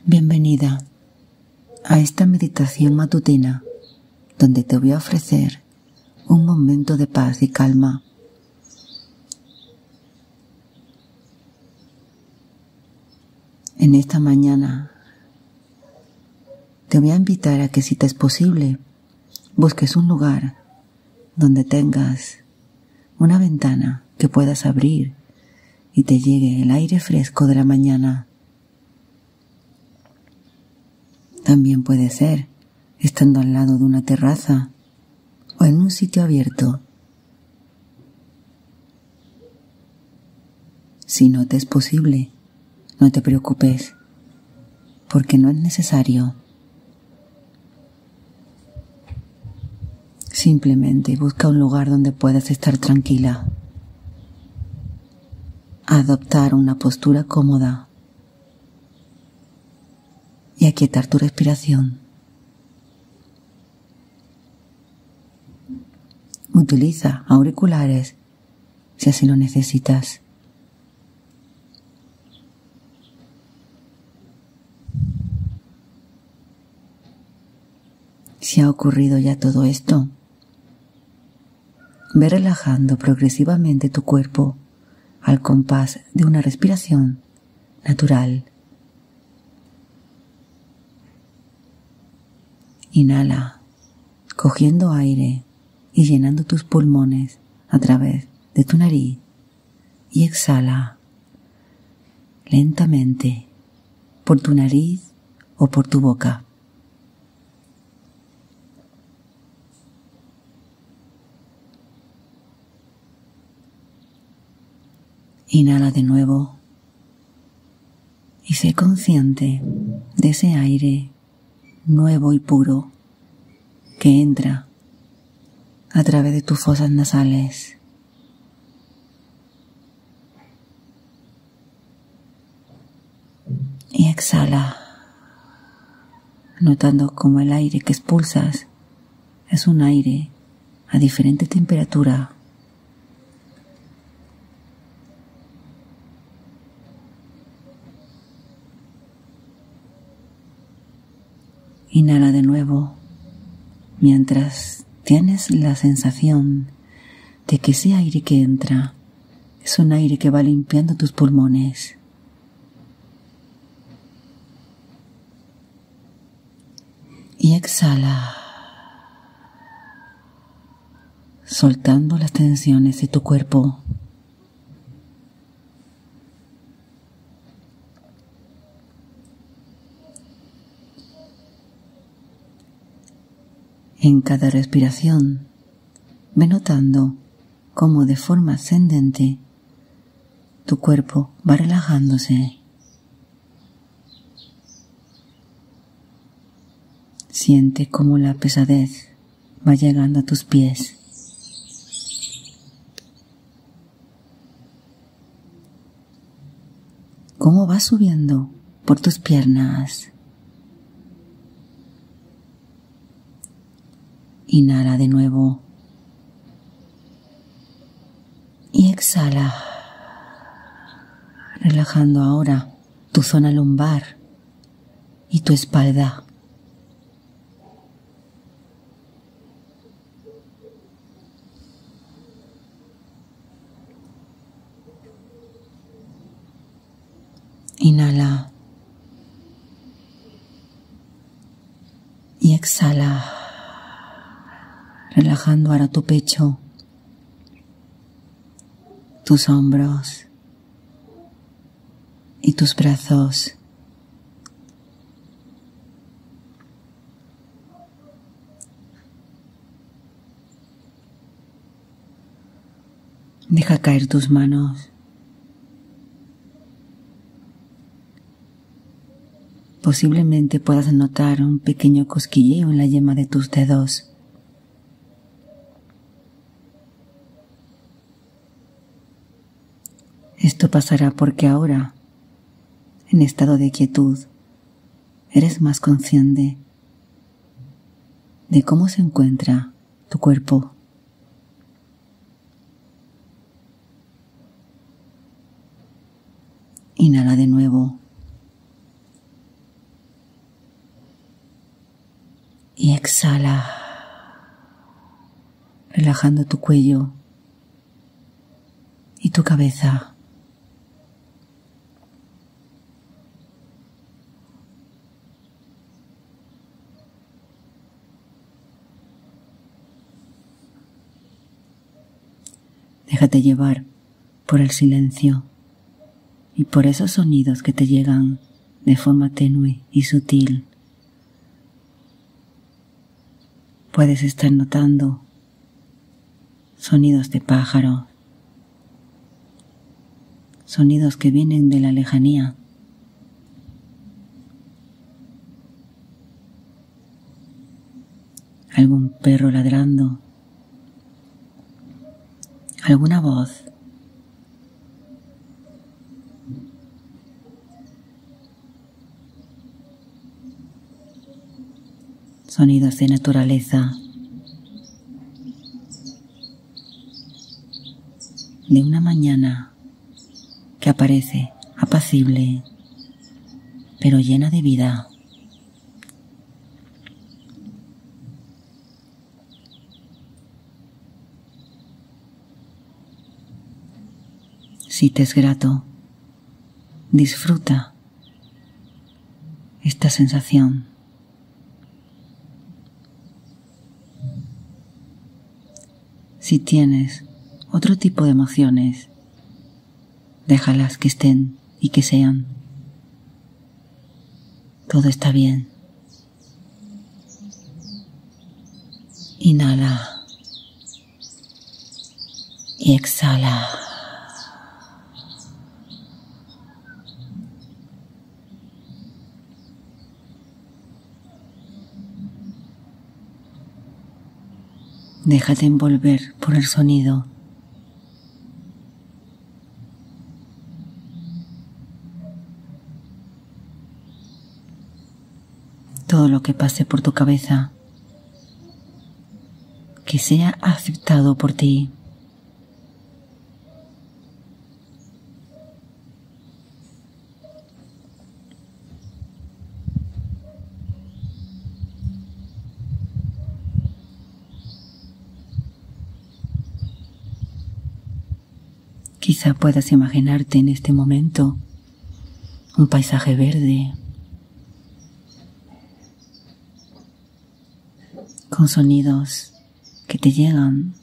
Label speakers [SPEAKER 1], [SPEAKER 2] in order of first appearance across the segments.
[SPEAKER 1] Bienvenida a esta meditación matutina donde te voy a ofrecer un momento de paz y calma. En esta mañana te voy a invitar a que, si te es posible, busques un lugar donde tengas una ventana que puedas abrir y te llegue el aire fresco de la mañana. También puede ser estando al lado de una terraza o en un sitio abierto. Si no te es posible, no te preocupes, porque no es necesario. Simplemente busca un lugar donde puedas estar tranquila. Adoptar una postura cómoda y aquietar tu respiración. Utiliza auriculares si así lo necesitas. Si ha ocurrido ya todo esto, ve relajando progresivamente tu cuerpo al compás de una respiración natural. Inhala, cogiendo aire y llenando tus pulmones a través de tu nariz, y exhala lentamente por tu nariz o por tu boca. Inhala de nuevo y sé consciente de ese aire nuevo y puro que entra a través de tus fosas nasales. Y exhala, notando cómo el aire que expulsas es un aire a diferente temperatura. Inhala de nuevo, mientras tienes la sensación de que ese aire que entra es un aire que va limpiando tus pulmones. Y exhala, soltando las tensiones de tu cuerpo. En cada respiración, ve notando cómo de forma ascendente tu cuerpo va relajándose. Siente cómo la pesadez va llegando a tus pies. Cómo va subiendo por tus piernas. Inhala de nuevo y exhala, relajando ahora tu zona lumbar y tu espalda. Inhala y exhala, relajando ahora tu pecho, tus hombros y tus brazos. Deja caer tus manos. Posiblemente puedas notar un pequeño cosquilleo en la yema de tus dedos. Esto pasará porque ahora, en estado de quietud, eres más consciente de cómo se encuentra tu cuerpo. Inhala de nuevo exhala, relajando tu cuello y tu cabeza. Déjate llevar por el silencio y por esos sonidos que te llegan de forma tenue y sutil. Puedes estar notando sonidos de pájaros, sonidos que vienen de la lejanía. Algún perro ladrando, alguna voz. Sonidos de naturaleza, de una mañana que aparece apacible, pero llena de vida. Si te es grato, disfruta esta sensación. Si tienes otro tipo de emociones, déjalas que estén y que sean. Todo está bien. Inhala y exhala. Déjate envolver por el sonido. Todo lo que pase por tu cabeza, que sea aceptado por ti. Quizá puedas imaginarte en este momento un paisaje verde, con sonidos que te llegan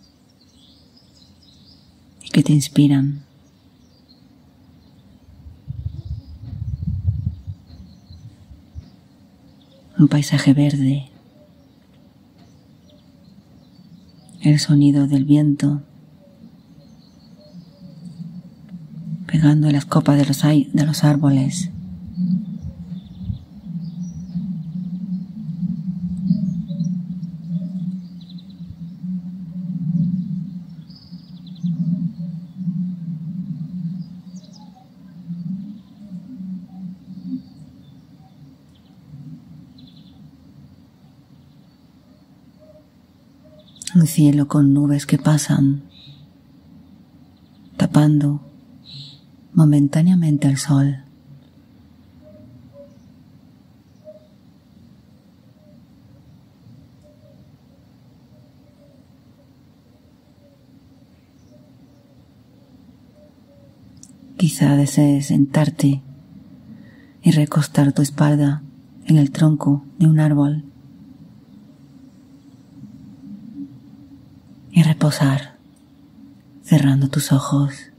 [SPEAKER 1] y que te inspiran. Un paisaje verde, el sonido del viento pegando en las copas de los árboles. Un cielo con nubes que pasan, tapando momentáneamente el sol. Quizá desees sentarte y recostar tu espalda en el tronco de un árbol y reposar, cerrando tus ojos.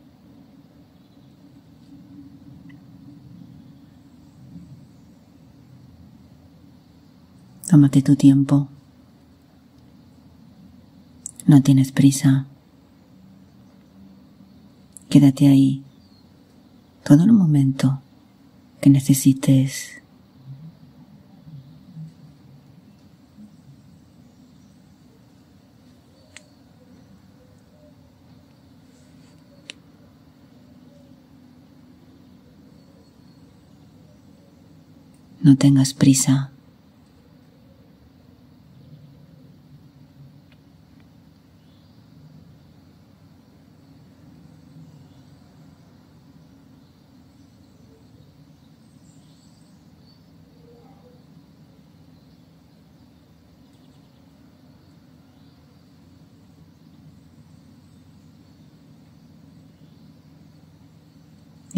[SPEAKER 1] Tómate tu tiempo. No tienes prisa. Quédate ahí todo el momento que necesites. No tengas prisa.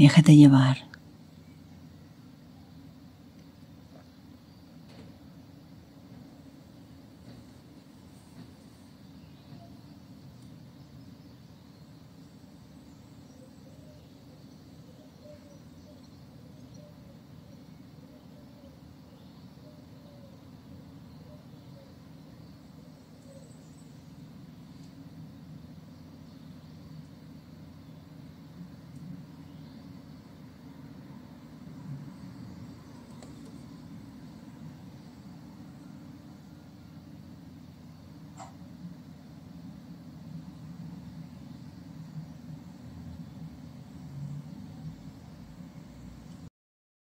[SPEAKER 1] Déjate llevar.